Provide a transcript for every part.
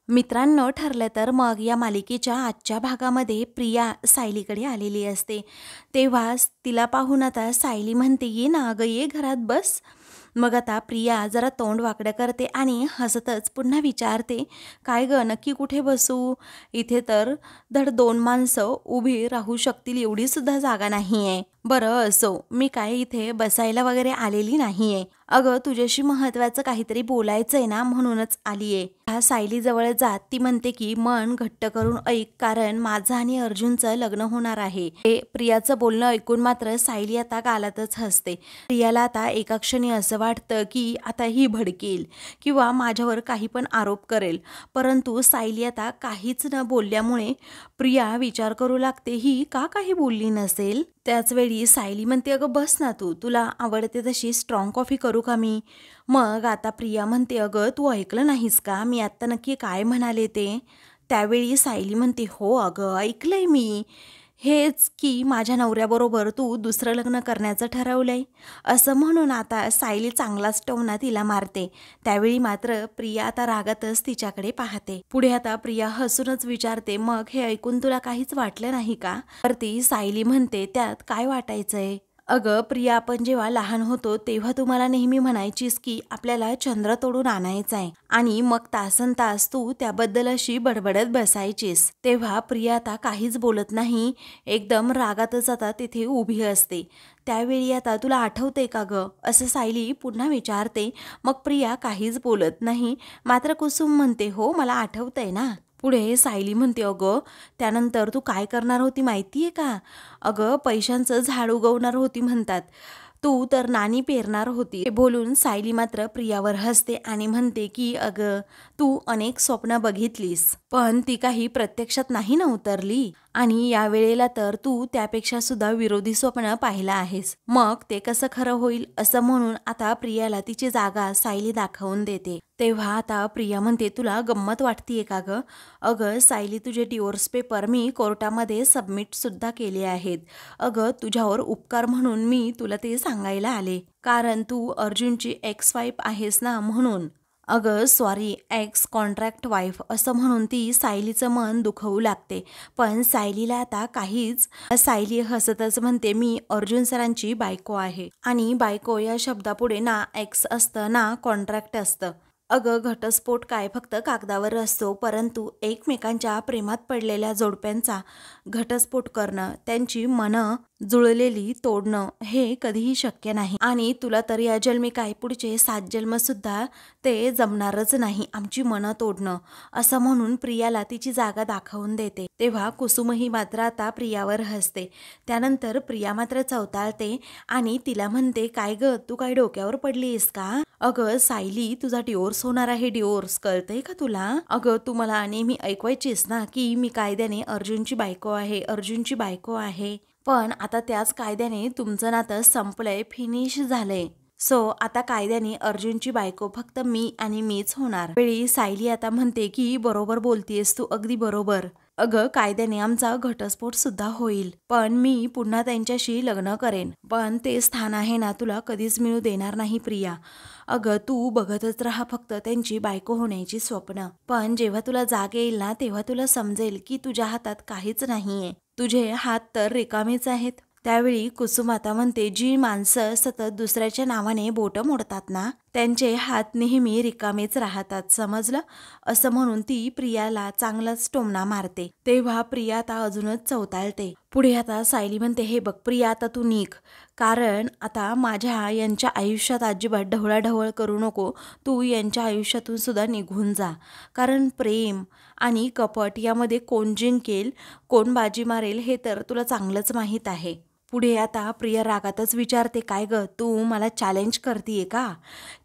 मित्रांनो, ठरलं तर मग या मालिकेच्या आजच्या भागामध्ये प्रिया सायलीकडे आलेली असते. तेव्हा तिला पाहून आता सायली म्हणते, "ये ना अगं, ये घरात बस." मग आता प्रिया जरा तोंड वाकडं करते आणि हसतच पुन्हा विचारते, "काय गं, नक्की कुठे बसू? इथे तर धड 2 माणसं उभी राहू शकतील एवढी सुद्धा जागा नाहीये." "बरं असो, मी काय इथे बसायला वगैरे आलेली नाहीये. अगं, तुझ्याशी महत्त्वाचं काहीतरी बोलायचंय ना, म्हणूनच आलीये." ह्या सायलीजवळ जात ती म्हणते की, "मन घट्ट करून ऐक, कारण माझं आणि अर्जुनचं लग्न होणार आहे." हे प्रियाचं बोलणं ऐकून मात्र सायली आता गालातच हसते. प्रियाला आता एका क्षणी असं वाटतं की आता ही भडकेल किंवा माझ्यावर काही पण आरोप करेल. परंतु सायली आता काहीच न बोलल्यामुळे प्रिया विचार करू लागते, ही का काही बोलली नसेल. त्याचवेळी सायली म्हणते, "अगं बस ना तू, तुला आवडते तशी स्ट्रॉंग कॉफी करू का मी?" मग आता प्रिया म्हणते, "अगं तू ऐकलं नाहीस का मी आत्ता नक्की काय म्हणाले ते?" त्यावेळी सायली म्हणते, "हो अगं, ऐकलंय मी. हेच की माझ्या नवऱ्याबरोबर तू दुसरं लग्न करण्याचं ठरवलंय." असं म्हणून आता सायली चांगलाच टोमणा तिला मारते. त्यावेळी मात्र प्रिया आता रागातच तिच्याकडे पाहते. पुढे आता प्रिया हसूनच विचारते, "मग हे ऐकून तुला काहीच वाटलं नाही का?" तर ती सायली म्हणते, "त्यात काय वाटायचंय? अगं प्रिया, आपण जेव्हा लहान होतो तेव्हा तू मला नेहमी म्हणायचीस की आपल्याला चंद्र तोडून आणायचा आहे, आणि मग तासनतास तू त्याबद्दल अशी बडबडत बसायचीस." तेव्हा प्रिया आता काहीच बोलत नाही, एकदम रागातच आता तिथे उभी असते. त्यावेळी आता, "तुला आठवते का गं?" असं सायली पुन्हा विचारते. मग प्रिया काहीच बोलत नाही, मात्र कुसुम म्हणते, "हो, मला आठवतंय ना." पुढे सायली म्हणते, "अगं, त्यानंतर तू काय करणार होती माहितीये का? अगं, पैशांचं झाड उगवणार होती म्हणतात. तू तर नाणी पेरणार होती." हे बोलून सायली मात्र प्रियावर हसते आणि म्हणते की, "अगं, तू अनेक स्वप्न बघितलीस, पण ती काही प्रत्यक्षात नाही ना उतरली. आणि या वेळेला तर तू त्यापेक्षा सुद्धा विरोधी स्वप्न पाहिलं आहेस. मग ते कसं खरं होईल?" असं म्हणून आता प्रियाला तिची जागा सायली दाखवून देते. तेव्हा आता प्रिया म्हणते, "तुला गंमत वाटतीये का गं? अगं सायली, तुझे डिवोर्स पेपर मी कोर्टामध्ये सबमिट सुद्धा केले आहेत. अगं, तुझ्यावर उपकार म्हणून मी तुला ते सांगायला आले, कारण तू अर्जुनची एक्स वाईफ आहेस ना, म्हणून." "अगं सॉरी, एक्स कॉन्ट्रॅक्ट वाईफ." असं म्हणून ती सायलीचं मन दुखवू लागते. पण सायलीला आता काहीच. सायली हसतच म्हणते, "मी अर्जुन सरांची बायको आहे, आणि बायको या शब्दापुढे ना एक्स असतं ना कॉन्ट्रॅक्ट असतं. अगं, घटस्फोट काय फक्त कागदावर असतो, परंतु एकमेकांच्या प्रेमात पडलेल्या जोडप्यांचा घटस्फोट करणं, त्यांची मनं जुळलेली तोडणं, हे कधीही शक्य नाही. आणि तुला तर या जन्मी काय पुढचे 7 जन्म सुद्धा ते जमणारच नाही आमची मनं तोडणं." असं म्हणून प्रियाला तिची जागा दाखवून देते. तेव्हा कुसुमही मात्र आता प्रियावर हसते. त्यानंतर प्रिया मात्र चवताळते आणि तिला म्हणते, "काय गं, तू काय डोक्यावर पडलीस का? अगं सायली, तुझा डिवोर्स होणार आहे. डिवोर्स, कळतंय का तुला? अगं, तू मला नेहमी ऐकवायचीस ना की मी कायद्याने अर्जुनची बायको आहे, अर्जुनची बायको आहे. पण आता त्याच कायद्याने तुमचं नातं संपलंय, फिनिश झालंय. सो आता कायद्याने अर्जुनची बायको फक्त मी आणि मीच होणार." वेळी सायली आता म्हणते की, "बरोबर बोलतीयस तू, अगदी बरोबर. अगं, कायद्याने आमचा घटस्फोट सुद्धा होईल, पण मी पुन्हा त्यांच्याशी लग्न करेन. पण ते स्थान आहे ना, तुला कधीच मिळू देणार नाही प्रिया. अगं, तू बघतच राहा फक्त त्यांची बायको होण्याची स्वप्न. पण जेव्हा तुला जाग येईल ना, तेव्हा तुला समजेल की तुझ्या हातात काहीच नाहीये. तुझे हात तर रिकामेच आहेत." त्यावेळी कुसुमाता म्हणते, "जी माणसं सतत दुसऱ्याच्या नावाने बोटं मोडतात ना, त्यांचे हात नेहमी रिकामेच राहतात, समजलं?" असं म्हणून ती प्रियाला चांगलाच टोमणा मारते. तेव्हा प्रिया आता अजूनच चवताळते. पुढे आता सायली म्हणते, "हे बघ प्रिया, आता तू निघ, कारण आता माझ्या यांच्या आयुष्यात अजिबात ढवळाढवळ करू नको. तू यांच्या आयुष्यातून सुद्धा निघून जा, कारण प्रेम आणि कपट यामध्ये कोण जिंकेल, कोण बाजी मारेल, हे तर तुला चांगलंच माहीत आहे." पुढे आता प्रिया रागातच विचारते, "काय गं, तू मला चॅलेंज करतीये का?"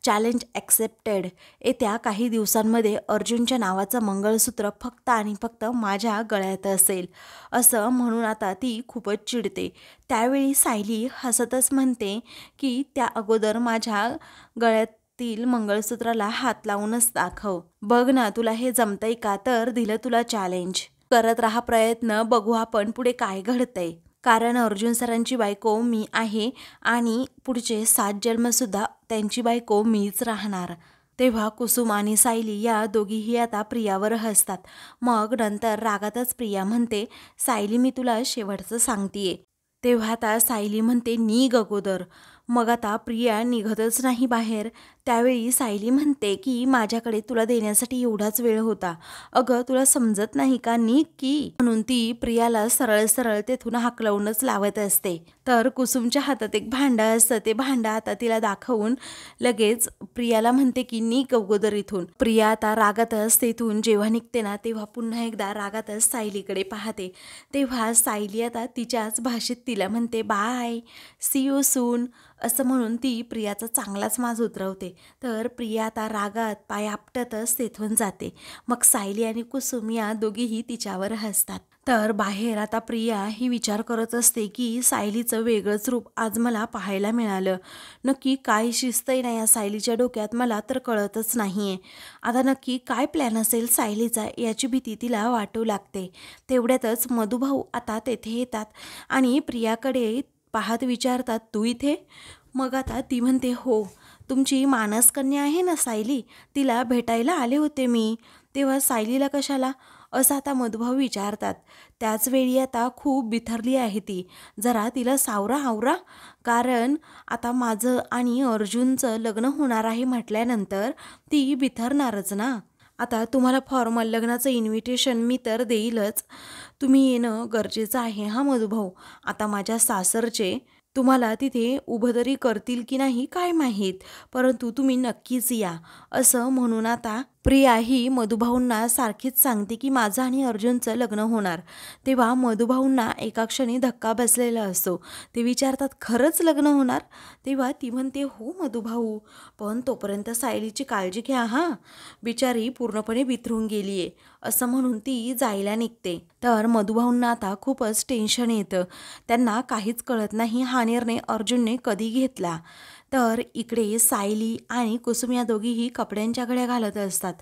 "Challenge accepted. येत्या काही दिवसांमध्ये अर्जुनच्या नावाचं मंगळसूत्र फक्त आणि फक्त माझ्या गळ्यात असेल." असं म्हणून आता ती खूपच चिडते. त्यावेळी सायली हसतच म्हणते की, "त्या अगोदर माझ्या गळ्यातील मंगळसूत्राला हात लावूनच दाखव. बघ ना, तुला हे जमतंय का? तर दिलं तुला चॅलेंज. करत राहा प्रयत्न, बघू आपण पुढे काय घडतंय. कारण अर्जुन सरांची बायको मी आहे, आणि पुढचे 7 जन्मसुद्धा त्यांची बायको मीच राहणार." तेव्हा कुसुम आणि सायली या दोघीही आता प्रियावर हसतात. मग नंतर रागातच प्रिया म्हणते, सायली मी तुला शेवटचं सांगतीये. तेव्हा आता सायली म्हणते, निघ अगोदर. मग आता प्रिया निघतच नाही बाहेर. त्यावेळी सायली म्हणते की माझ्याकडे तुला देण्यासाठी एवढाच वेळ होता, अगं तुला समजत नाही का, निघ की. म्हणून ती प्रियाला सरळ सरळ तेथून हाकलवूनच लावत असते. तर कुसुमच्या हातात एक भांडं असतं. ते भांडं आता तिला दाखवून लगेच प्रियाला म्हणते की निघ अगोदर इथून. प्रिया आता रागातच तेथून जेव्हा निघते ना, तेव्हा पुन्हा एकदा रागातच सायलीकडे पाहते. तेव्हा सायली आता तिच्याच भाषेत तिला म्हणते, बाय, सी यू सून, असं म्हणून ती प्रियाचा चांगलाच माज उतरवते. तर प्रिया आता रागात पाय आपटतच तेथून जाते. मग सायली आणि कुसुम या दोघीही तिच्यावर हसतात. तर बाहेर आता प्रिया ही विचार करत असते की सायलीचं वेगळंच रूप आज मला पाहायला मिळालं. नक्की काय शिस्त आहे ना या सायलीच्या डोक्यात, मला तर कळतच नाहीये. आता नक्की काय प्लॅन असेल सायलीचा, याची भीती तिला वाटू लागते. तेवढ्यातच मधुभाऊ आता तेथे येतात आणि प्रियाकडे पाहत विचारतात, तू इथे? मग आता ती म्हणते, हो, तुमची मानसकन्या आहे ना सायली, तिला भेटायला आले होते मी. तेव्हा सायलीला कशाला, असं आता मधुभाऊ विचारतात. त्याचवेळी आता खूप बिथरली आहे ती, जरा तिला सावरा आवरा, कारण आता माझं आणि अर्जुनचं लग्न होणार आहे म्हटल्यानंतर ती बिथरणारच ना. आता तुम्हाला फॉर्मल लग्नाचं इन्व्हिटेशन मी तर देईलच, तुम्ही येणं गरजेचं आहे हा मधुभाऊ. आता माझ्या सासरचे तुम्हाला तिथे उभं तरी करतील की नाही काय माहीत, परंतु तुम्ही नक्कीच या, असं म्हणून आता प्रिया ही मधुभाऊंना सारखीच सांगते की माझं आणि अर्जुनचं लग्न होणार. तेव्हा मधुभाऊंना एका क्षणी धक्का बसलेला असतो. ते विचारतात, खरंच लग्न होणार? तेव्हा ती म्हणते, हो मधुभाऊ, पण तोपर्यंत सायलीची काळजी घ्या हां, बिचारी पूर्णपणे बिथरून गेली आहे, असं म्हणून ती जायला निघते. तर मधुभाऊंना आता खूपच टेन्शन येतं. त्यांना काहीच कळत नाही हा निर्णय अर्जुनने कधी घेतला. तर इकडे सायली आणि कुसुम या दोघीही कपड्यांच्या घड्या घालत असतात.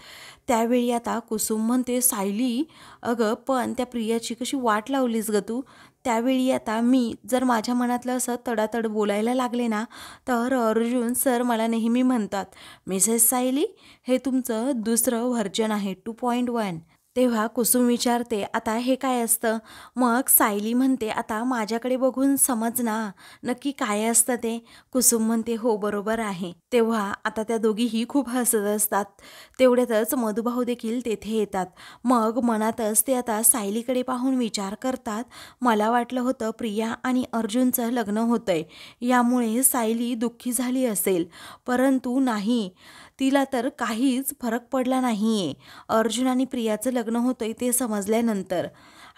त्यावेळी आता कुसुम म्हणते, सायली अगं पण त्या प्रियाची कशी वाट लावलीस ग तू? त्यावेळी आता मी जर माझ्या मनातलं असं तडातड बोलायला लागले ना, तर अर्जुन सर मला नेहमी म्हणतात, मिसेस सायली, हे तुमचं दुसरं व्हर्जन आहे 2.1. तेव्हा कुसुम विचारते, आता हे काय असतं? मग सायली म्हणते, आता माझ्याकडे बघून समज ना, नक्की काय असतं ते. कुसुम म्हणते, हो बरोबर आहे. तेव्हा आता त्या दोघीही खूप हसत असतात. तेवढ्यातच मधुभाऊ देखील तेथे येतात. मग मनातच ते आता सायलीकडे पाहून विचार करतात, मला वाटलं होतं प्रिया आणि अर्जुनचं लग्न होतंय, यामुळे सायली दुःखी झाली असेल, परंतु नाही, तिला तर काहीच फरक पडला नाहीये. अर्जुन आणि प्रियाचं लग्न होतंय ते समजल्यानंतर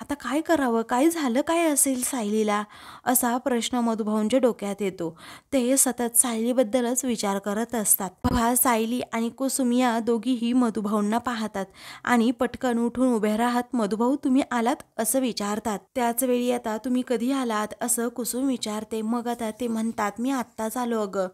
आता काय करावं, काय झालं काय असेल सायलीला, असा प्रश्न मधुभाऊंच्या डोक्यात येतो. ते सतत सायलीबद्दलच विचार करत असतात. तेव्हा सायली आणि कुसुम या दोघीही मधुभाऊंना पाहतात आणि पटकन उठून उभे राहत, मधुभाऊ तुम्ही आलात, असं विचारतात. त्याच वेळी आता तुम्ही कधी आलात, असं कुसुम विचारते. मग आता ते म्हणतात, मी आत्ताच आलो अगं,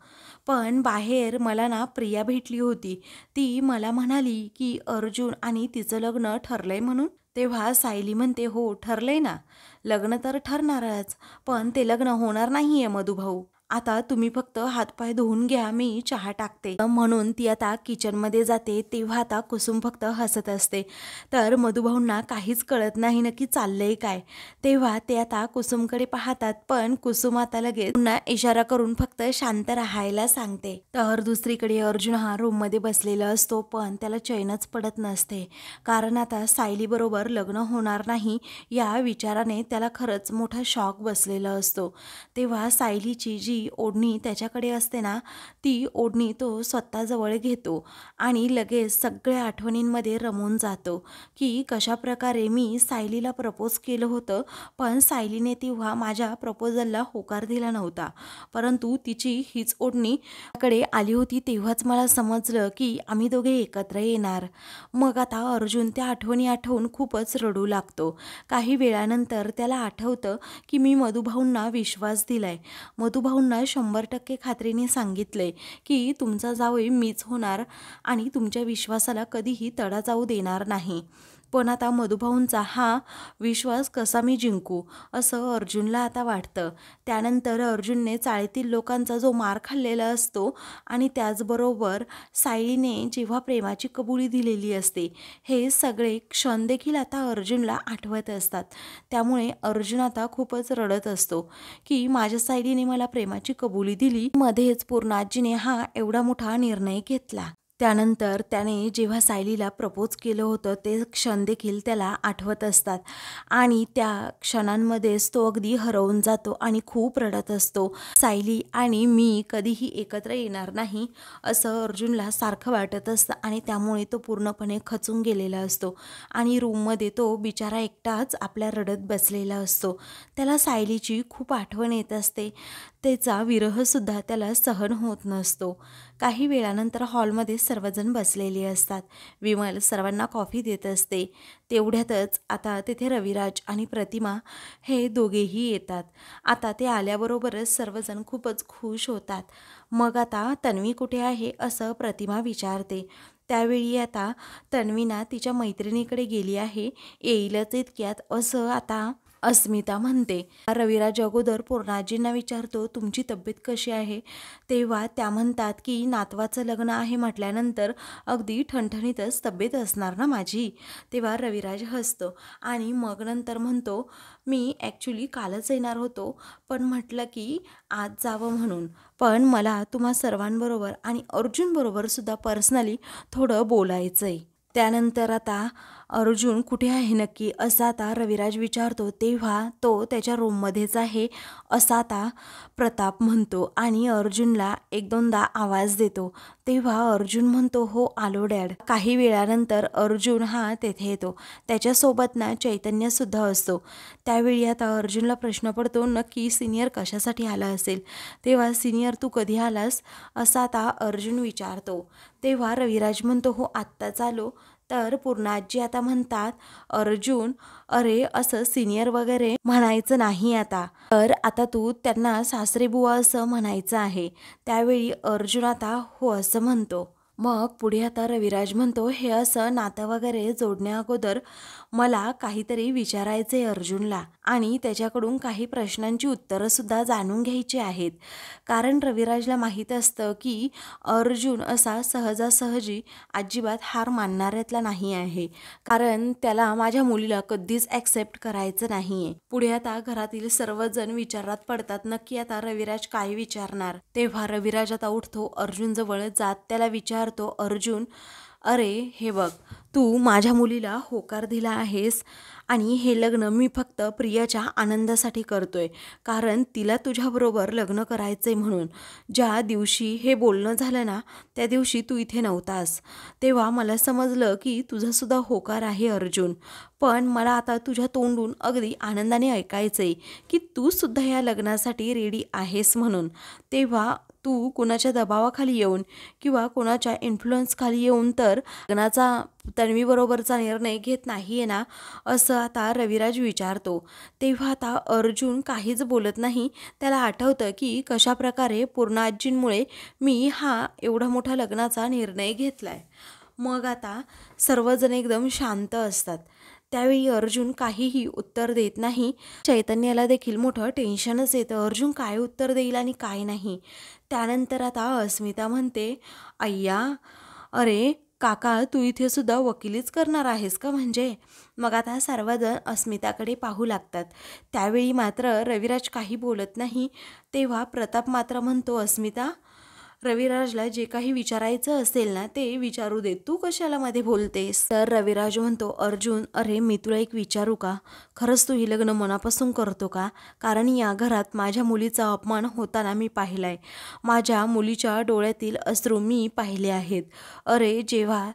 पण बाहेर मला ना प्रिया भेटली होती. ती मला म्हणाली की अर्जुन आणि तिचं लग्न ठरलंय म्हणून. तेव्हा सायली म्हणते, हो ठरलंय ना, लग्न तर ठरणारच, पण ते लग्न होणार नाहीये मधुभाऊ. आता तुम्ही फक्त हातपाय धुवून घ्या, मी चहा टाकते, म्हणून ती आता किचनमध्ये जाते. तेव्हा आता कुसुम फक्त हसत असते. तर मधुभाऊंना काहीच कळत नाही नक्की चाललंय काय. तेव्हा ते आता कुसुमकडे पाहतात, पण कुसुम आता लगेच पुन्हा इशारा करून फक्त शांत राहायला सांगते. तर दुसरीकडे अर्जुन हा रूममध्ये बसलेला असतो, पण त्याला चैनच पडत नसते, कारण आता सायली बरोबर लग्न होणार नाही या विचाराने त्याला खरंच मोठा शॉक बसलेला असतो. तेव्हा सायलीची जी ओढणी त्याच्याकडे असते ना, ती ओढणी तो स्वतःजवळ घेतो आणि लगेच सगळ्या आठवणींमध्ये रमून जातो की कशा प्रकारे मी सायलीला प्रपोज केलं होतं, पण सायलीने तेव्हा माझ्या प्रपोजलला होकार दिला नव्हता, परंतु तिची हीच ओढणी कडे आली होती. तेव्हाच मला समजलं की आम्ही दोघे एकत्र येणार. मग आता अर्जुन त्या आठवणी आठवून खूपच रडू लागतो. काही वेळानंतर त्याला आठवतं की मी मधुभाऊंना विश्वास दिलाय, मधुभाऊंना 100% खात्रीने सांगितलंय की तुमचा जावई मीच होणार आणि तुमच्या विश्वासाला कधीही तडा जाऊ देणार नाही. पण आता मधुभाऊंचा हा विश्वास कसा मी जिंकू असं अर्जुनला आता वाटतं. त्यानंतर अर्जुनने चाळीतील लोकांचा जो मार खाल्लेला असतो आणि त्याचबरोबर सायलीने जेव्हा प्रेमाची कबुली दिलेली असते, हे सगळे क्षण देखील आता अर्जुनला आठवत असतात. त्यामुळे अर्जुन आता खूपच रडत असतो की माझ्या सायलीने मला प्रेमाची कबुली दिली, मध्येच पूर्णाजीने हा एवढा मोठा निर्णय घेतला. त्यानंतर त्याने जेव्हा सायलीला प्रपोज केलं होतं ते क्षण देखील त्याला आठवत असतात आणि त्या क्षणांमध्येच तो अगदी हरवून जातो आणि खूप रडत असतो. सायली आणि मी कधीही एकत्र येणार नाही असं अर्जुनला सारखं वाटत असतं आणि त्यामुळे तो पूर्णपणे खचून गेलेला असतो आणि रूममध्ये तो बिचारा एकटाच आपल्या रडत बसलेला असतो. त्याला सायलीची खूप आठवण येत असते. त्याचा विरहसुद्धा त्याला सहन होत नसतो. काही वेळानंतर हॉलमध्ये सर्वजण बसलेले असतात. विमल सर्वांना कॉफी देत असते. तेवढ्यातच आता तिथे रविराज आणि प्रतिमा हे दोघेही येतात. आता ते आल्याबरोबरच सर्वजण खूपच खुश होतात. मग आता तन्वी कुठे आहे असं प्रतिमा विचारते. त्यावेळी आता तन्वीना तिच्या मैत्रिणीकडे गेली आहे, येईलच इतक्यात असं आता अस्मिता म्हणते. रविराज अगोदर पूर्णाजींना विचारतो तुमची तब्येत कशी आहे, तेव्हा त्या म्हणतात की नातवाचं लग्न आहे म्हटल्यानंतर अगदी ठणठणीतच तब्येत असणार ना माझी. तेव्हा रविराज हसतो आणि मग नंतर म्हणतो मी ॲक्च्युली कालच येणार होतो, पण म्हटलं की आज जावं म्हणून, पण मला तुम्हा सर्वांबरोबर आणि अर्जुनबरोबर सुद्धा पर्सनली थोडं बोलायचं आहे. त्यानंतर आता अर्जुन कुठे आहे नक्की असं आता रविराज विचारतो. तेव्हा तो त्याच्या रूममध्येच आहे असा आता प्रताप म्हणतो आणि अर्जुनला एक दोनदा आवाज देतो. तेव्हा अर्जुन म्हणतो हो आलो डॅड. काही वेळानंतर अर्जुन हा तेथे येतो. त्याच्यासोबत ना चैतन्यसुद्धा असतो. त्यावेळी आता अर्जुनला प्रश्न पडतो नक्की सिनियर कशासाठी आला असेल. तेव्हा सिनियर तू कधी आलास असा आता अर्जुन विचारतो. तेव्हा रविराज म्हणतो हो आत्ताच आलो. तर पूर्णाजी आता म्हणतात अर्जुन अरे असं सिनियर वगैरे म्हणायचं नाही आता, तर आता तू त्यांना सासरे बुवा असं म्हणायचं आहे. त्यावेळी अर्जुन आता हो असं म्हणतो. मग पुढे आता रविराज म्हणतो हे असं नातं वगैरे जोडण्या अगोदर मला काहीतरी विचारायचे अर्जुनला आणि त्याच्याकडून काही प्रश्नांची उत्तरंसुद्धा जाणून घ्यायची आहेत. कारण रविराजला माहीत असतं की अर्जुन असा सहजासहजी अजिबात हार मानणाऱ्यातला नाही आहे, कारण त्याला माझ्या मुलीला कधीच ॲक्सेप्ट करायचं नाही आहे. पुढे आता घरातील सर्वजण विचारात पडतात नक्की आता रविराज काय विचारणार. तेव्हा रविराज आता उठतो, अर्जुनजवळ जात त्याला विचारतो अर्जुन अरे हे बघ तू माझ्या मुलीला होकार दिला आहेस आणि हे लग्न मी फक्त प्रियाच्या आनंदासाठी करतोय, कारण तिला तुझ्याबरोबर लग्न करायचंय म्हणून. ज्या दिवशी हे बोलणं झालं ना त्या दिवशी तू इथे नव्हतास, तेव्हा मला समजलं की तुझासुद्धा होकार आहे अर्जुन. पण मला आता तुझ्या तोंडून अगदी आनंदाने ऐकायचंय की तू सुद्धा या लग्नासाठी रेडी आहेस म्हणून. तेव्हा तू कोणाच्या दबावाखाली येऊन किंवा कोणाच्या इन्फ्लुअन्सखाली येऊन तर लग्नाचा तन्वीबरोबरचा निर्णय घेत नाही आहे ना असं आता रविराज विचारतो. तेव्हा आता अर्जुन काहीच बोलत नाही. त्याला आठवतं की कशाप्रकारे पूर्णाजींमुळे मी हा एवढा मोठा लग्नाचा निर्णय घेतला आहे. मग आता सर्वजण एकदम शांत असतात. त्यावेळी अर्जुन काहीही उत्तर देत नाही. चैतन्याला देखील मोठं टेन्शनच येतं अर्जुन काय उत्तर देईल आणि काय नाही. त्यानंतर आता अस्मिता म्हणते अय्या अरे काका तू इथे सुद्धा वकिलीच करणार आहेस का म्हणजे. मग आता सर्वजण अस्मिताकडे पाहू लागतात. त्यावेळी मात्र रविराज काही बोलत नाही. तेव्हा प्रताप मात्र म्हणतो अस्मिता रविराजला जे काही विचारायचं असेल ना ते विचारू दे, तू कशाला मध्ये बोलतेस. तर रविराज म्हणतो अर्जुन अरे मी तुला एक विचारू का, खरंच तू हे लग्न मनापासून करतो का. कारण या घरात माझ्या मुलीचा अपमान होताना मी पाहिलाय. माझ्या मुलीच्या डोळ्यातील अश्रू मी पाहिले आहेत. अरे जेव्हा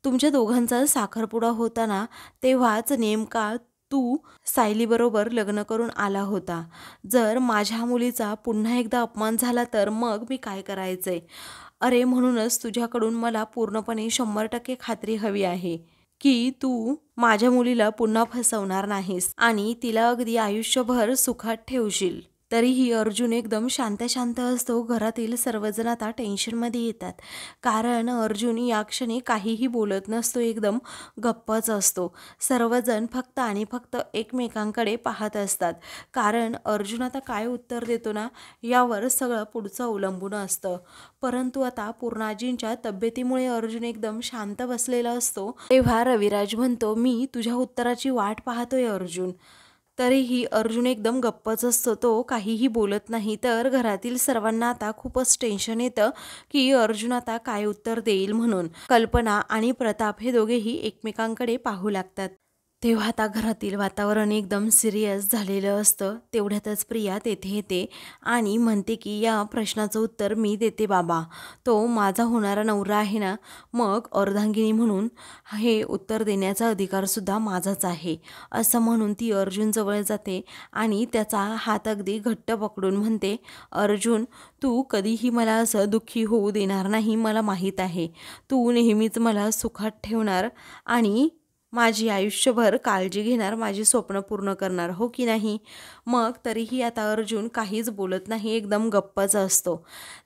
तुमच्या दोघांचा साखरपुडा होता ना तेव्हाच नेमका तू सायलीबरोबर लग्न करून आला होता. जर माझ्या मुलीचा पुन्हा एकदा अपमान झाला तर मग मी काय करायचंय. अरे म्हणूनच तुझ्याकडून मला पूर्णपणे 100% खात्री हवी आहे की तू माझ्या मुलीला पुन्हा फसवणार नाहीस आणि तिला अगदी आयुष्यभर सुखात ठेवशील. तरीही अर्जुन एकदम शांत शांत असतो. घरातील सर्वजण आता टेन्शनमध्ये येतात, कारण अर्जुन या क्षणी काहीही बोलत नसतो, एकदम गप्पच असतो. सर्वजण फक्त आणि फक्त एकमेकांकडे पाहत असतात, कारण अर्जुन आता काय उत्तर देतो ना, यावर सगळं पुढचं अवलंबून असतं. परंतु आता पूर्णाजींच्या तब्येतीमुळे अर्जुन एकदम शांत बसलेला असतो. तेव्हा रविराज म्हणतो, मी तुझ्या उत्तराची वाट पाहतोय अर्जुन. तरीही अर्जुन एकदम गप्पच असतो, तो काहीही बोलत नाही. तर घरातील सर्वांना आता खूपच टेन्शन येतं की अर्जुन आता काय उत्तर देईल म्हणून. कल्पना आणि प्रताप हे दोघेही एकमेकांकडे पाहू लागतात. तेव्हा आता घरातील वातावरण एकदम सिरियस झालेलं असतं. तेवढ्यातच प्रिया तेथे येते आणि म्हणते की या प्रश्नाचं उत्तर मी देते बाबा, तो माझा होणारा नवरा आहे ना, मग अर्धांगिनी म्हणून हे उत्तर देण्याचा अधिकारसुद्धा माझाच आहे, असं म्हणून ती अर्जुन जवळ जाते आणि त्याचा हात अगदी घट्ट पकडून म्हणते, अर्जुन, तू कधीही मला असं दुःखी होऊ देणार नाही. मला माहीत आहे, तू नेहमीच मला सुखात ठेवणार आणि माझी आयुष्यभर काळजी घेणार, माझी स्वप्न पूर्ण करणार, हो की नाही. मग तरीही आता अर्जुन काहीच बोलत नाही, एकदम गप्पच असतो.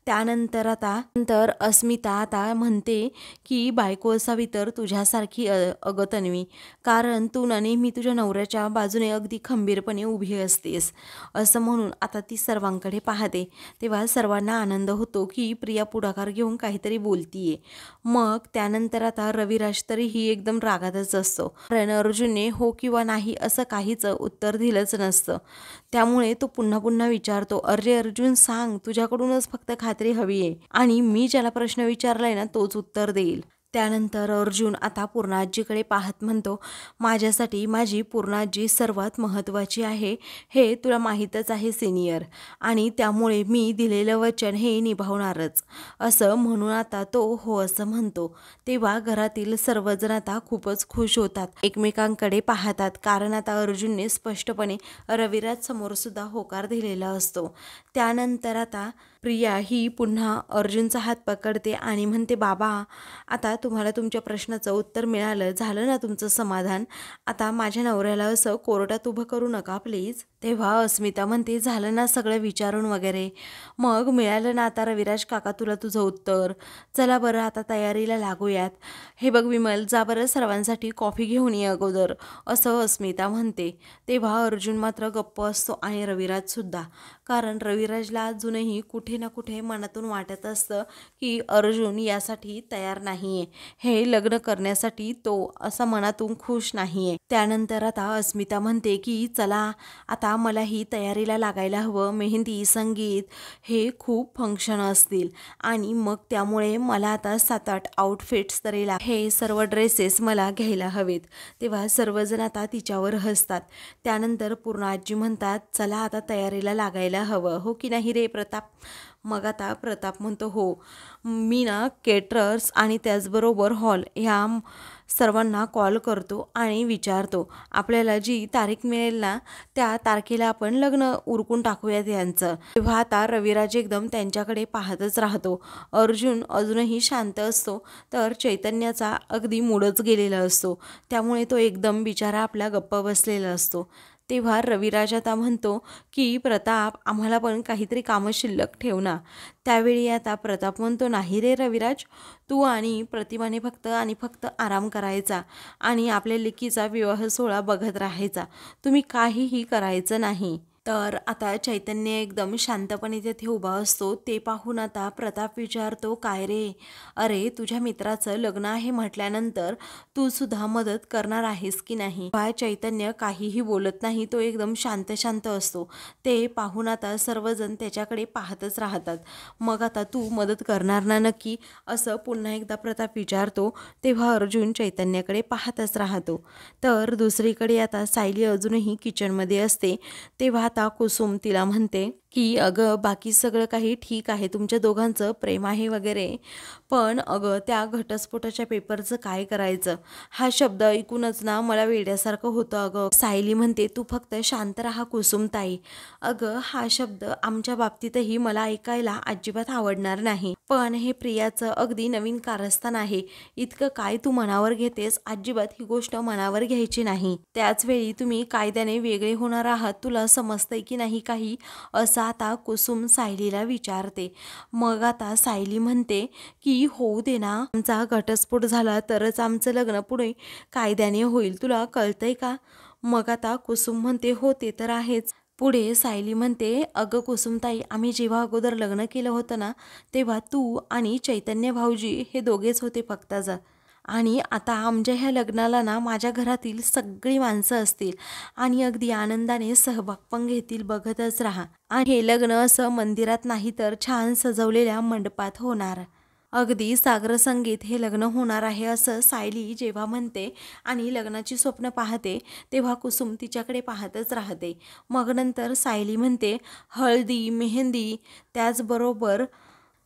त्यानंतर नंतर अस्मिता आता म्हणते की बायको असावी तर तुझ्यासारखी अगं तन्वी, कारण तू ना नेहमी तुझ्या नवऱ्याच्या बाजूने अगदी खंबीरपणे उभी असतेस, असं म्हणून आता ती सर्वांकडे पाहते. तेव्हा सर्वांना आनंद होतो की प्रिया पुढाकार घेऊन काहीतरी बोलतीये. मग त्यानंतर आता रविराज तरीही एकदम रागातच असतो, कारण अर्जुनने हो किंवा नाही असं काहीच उत्तर दिलंच नसतं. त्यामुळे तो पुन्हा पुन्हा विचारतो, अरे अर्जुन, सांग, तुझ्याकडूनच फक्त खात्री हवी आहे आणि मी ज्याला प्रश्न विचारलाय ना तोच उत्तर देईल. त्यानंतर अर्जुन आता पूर्णाजीकडे पाहत म्हणतो, माझ्यासाठी माझी पूर्णाजी सर्वात महत्त्वाची आहे, हे तुला माहीतच आहे सिनियर, आणि त्यामुळे मी दिलेलं वचन हे निभावणारच, असं म्हणून आता तो हो असं म्हणतो. तेव्हा घरातील सर्वजण आता खूपच खुश होतात, एकमेकांकडे पाहतात, कारण आता अर्जुनने स्पष्टपणे रविराज समोर सुद्धा होकार दिलेला असतो. त्यानंतर आता प्रिया ही पुन्हा अर्जुनचा हात पकडते आणि म्हणते, बाबा, आता तुम्हाला तुमच्या प्रश्नाचं उत्तर मिळालं, झालं ना तुमचं समाधान, आता माझ्या नवऱ्याला असं कोर्टात उभं करू नका प्लीज. तेव्हा अस्मिता म्हणते, झालं ना सगळं विचारून वगैरे, मग मिळालं ना आता रविराज काका तुला तुझं उत्तर, चला बरं आता तयारीला लागूयात. हे बघ विमल, जा बरं सर्वांसाठी कॉफी घेऊन ये अगोदर, असं अस्मिता म्हणते. तेव्हा अर्जुन मात्र गप्प असतो आणि रविराजसुद्धा, कारण रविराजला अजूनही कुठे ना कुठे मनातून वाटत असतं की अर्जुन यासाठी तयार नाहीये, हे लग्न करण्यासाठी तो असा मनातून खुश नाहीये. त्यानंतर आता अस्मिता म्हणते की चला आता मलाही तयारीला लागायला हवं, मेहंदी, संगीत हे खूप फंक्शन असतील आणि मग त्यामुळे मला आता 7-8 आउटफिट्स तरी हे सर्व ड्रेसेस मला घ्यायला हवेत. तेव्हा सर्वजण आता तिच्यावर हसतात. त्यानंतर पूर्णाजी म्हणतात, चला आता तयारीला लागायला हवं, हो की नाही रे प्रताप. मग आता प्रताप म्हणतो, हो, मी ना केटरर्स आणि त्याचबरोबर हॉल ह्या सर्वांना कॉल करतो आणि विचारतो, आपल्याला जी तारीख मिळेल ना त्या तारखेला आपण लग्न उरकून टाकूयात यांचं. तेव्हा आता रविराज एकदम त्यांच्याकडे पाहतच राहतो. अर्जुन अजूनही शांत असतो, तर चैतन्याचा अगदी मूडच गेलेला असतो, त्यामुळे तो एकदम बिचारा आपला गप्प बसलेला असतो. तेव्हा रविराज आता म्हणतो की प्रताप, आम्हाला पण काहीतरी कामं शिल्लक ठेव ना. त्यावेळी आता प्रताप म्हणतो, नाही रे रविराज, तू आणि प्रतिमाने फक्त आणि फक्त आराम करायचा आणि आपल्या लेकीचा विवाह सोहळा बघत राहायचा, तुम्ही काहीही करायचं नाही. तर आता चैतन्य एकदम शांतपणे तेथे उभा असतो. ते पाहून आता प्रताप विचारतो, काय रे, अरे तुझ्या मित्राचं लग्न आहे म्हटल्यानंतर तू सुद्धा मदत करणार आहेस की नाही. चैतन्य काहीही बोलत नाही, तो एकदम शांत शांत असतो. ते पाहून आता सर्वजण त्याच्याकडे पाहतच राहतात. मग आता तू मदत करणार ना नक्की, असं पुन्हा एकदा प्रताप विचारतो. तेव्हा अर्जुन चैतन्याकडे पाहतच राहतो. तर दुसरीकडे आता सायली अजूनही किचनमध्ये असते. तेव्हा आता कुसुम तिला म्हणते की अगं, बाकी सगळं काही ठीक आहे, तुमच्या दोघांचं प्रेम आहे वगैरे, पण अगं त्या घटस्फोटाच्या पेपरचं काय करायचं, हा शब्द ऐकूनच ना मला वेड्यासारखं होतं. अगं सायली म्हणते, तू फक्त शांत राहा कुसुमताई, अगं हा शब्द आमच्या बाबतीतही मला ऐकायला अजिबात आवडणार नाही, पण हे प्रियाचं अगदी नवीन कारस्थान आहे, इतकं काय तू मनावर घेतेस, अजिबात ही गोष्ट मनावर घ्यायची नाही. त्याच वेळी तुम्ही कायद्याने वेगळे होणार आहात, तुला समजतंय की नाही काही, असं असं आता कुसुम सायलीला विचारते. मग आता सायली म्हणते की होऊ दे ना, आमचा घटस्फोट झाला तरच आमचं लग्न पुढे कायद्याने होईल, तुला कळतंय का? मग आता कुसुम म्हणते हो ते तर आहेच. पुढे सायली म्हणते अगं कुसुमताई, आम्ही जेव्हा अगोदर लग्न केलं होतं ना, तेव्हा तू आणि चैतन्य भाऊजी हे दोघेच होते फक्त आणि आता आमच्या ह्या लग्नाला ना माझ्या घरातील सगळी माणसं असतील आणि अगदी आनंदाने सहभाग पण घेतील, बघतच राहा. आणि हे लग्न असं मंदिरात नाही तर छान सजवलेल्या मंडपात होणार. अगदी सागर संगीत हे लग्न होणार आहे असं सायली जेव्हा म्हणते आणि लग्नाची स्वप्न पाहते तेव्हा कुसुम तिच्याकडे पाहतच राहते. मग नंतर सायली म्हणते हळदी, मेहंदी, त्याचबरोबर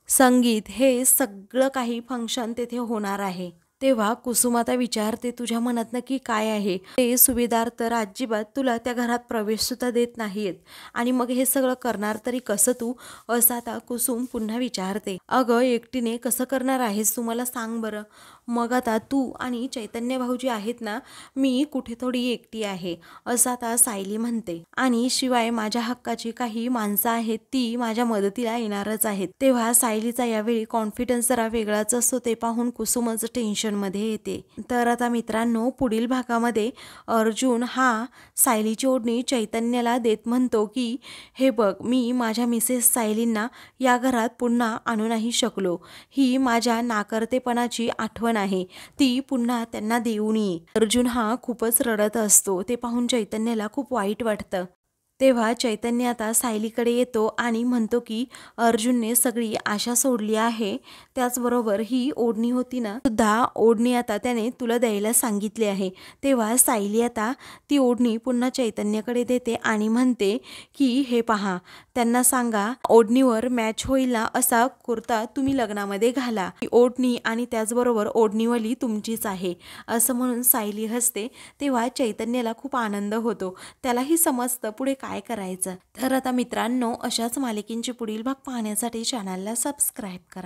संगीत हे सगळं काही फंक्शन तेथे होणार आहे. तेव्हा कुसुम आता विचारते तुझ्या मनात नक्की काय आहे? ते सुभेदार तर अजिबात तुला त्या घरात प्रवेश सुद्धा देत नाहीत आणि मग हे सगळं करणार तरी कसं तू? असं आता कुसुम पुन्हा विचारते. अगं एकटीने कसं करणार आहेस तू मला सांग बरं. मग आता तू आणि चैतन्य भाऊजी आहेत ना, मी कुठे थोडी एकटी आहे असं आता सायली म्हणते. आणि शिवाय माझ्या हक्काची काही माणसं आहेत ती माझ्या मदतीला येणारच आहेत. तेव्हा सायलीचा यावेळी कॉन्फिडन्स जरा वेगळाच असतो ते पाहून कुसुमच टेन्शनमध्ये येते. तर आता मित्रांनो, पुढील भागामध्ये अर्जुन हा सायलीची ओढणी चैतन्याला देत म्हणतो की हे बघ, मी माझ्या मिसेस सायलींना या घरात पुन्हा आणू नाही शकलो. ही माझ्या नाकर्तेपणाची आठवण आहे, ती पुन्हा त्यांना देऊन ये. अर्जुन हा खूपच रडत असतो ते पाहून चैतन्याला खूप वाईट वाटतं. तेव्हा चैतन्य आता सायलीकडे येतो आणि म्हणतो की अर्जुनने सगळी आशा सोडली आहे, त्याचबरोबर ही ओढणी होती ना सुद्धा ओढणी आता त्याने तुला द्यायला सांगितली आहे. तेव्हा सायली आता ती ओढणी पुन्हा चैतन्याकडे देते आणि म्हणते की हे पहा, त्यांना सांगा ओढणीवर मॅच होईल ना असा कुर्ता तुम्ही लग्नामध्ये घाला. ही ओढणी आणि त्याचबरोबर ओढणीवाली तुमचीच आहे असं म्हणून सायली हसते. तेव्हा चैतन्याला खूप आनंद होतो, त्यालाही समजतं पुढे काय करायचं. तर आता मित्रांनो, अशाच मालिकेंचे पुढील भाग पाहण्यासाठी चॅनलला सबस्क्राईब करा.